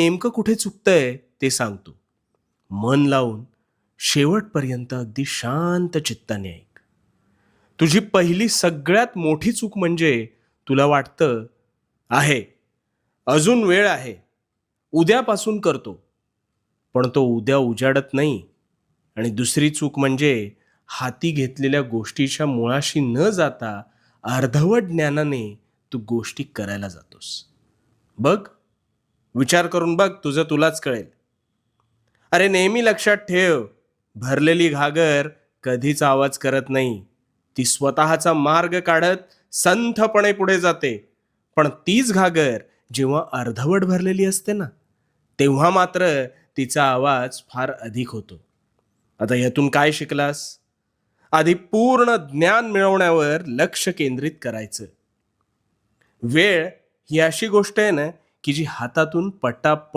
नेमकं कुठे चुकतंय ते सांगतो. मन लावून शेवटपर्यंत अगदी शांत चित्ताने ऐक. तुझी पहिली सगळ्यात मोठी चूक म्हणजे तुला वाटतं आहे, अजून वेळ आहे, उद्यापासून करतो. पण तो उद्या उजाडत नाही. आणि दुसरी चूक म्हणजे हाती घेतलेल्या गोष्टीच्या मुळाशी न जाता अर्धवट ज्ञानाने तू गोष्टी करायला जातोस. बघ, विचार करून बघ, तुझं तुलाच कळेल. अरे नेहमी लक्षात ठेव, भरलेली घागर कधीच आवाज करत नाही. ती स्वतःचा मार्ग काढत संथपणे पुढे जाते. पण तीच घागर जेव्हा अर्धवट भरलेली असते ना, तेव्हा मात्र तिचा आवाज फार अधिक होतो. आता यातून काय शिकलास? आधी पूर्ण ज्ञान मिळवण्यावर लक्ष केंद्रित करायचं. वेळ ही अशी गोष्ट आहे ना, की जी हातातून पटापट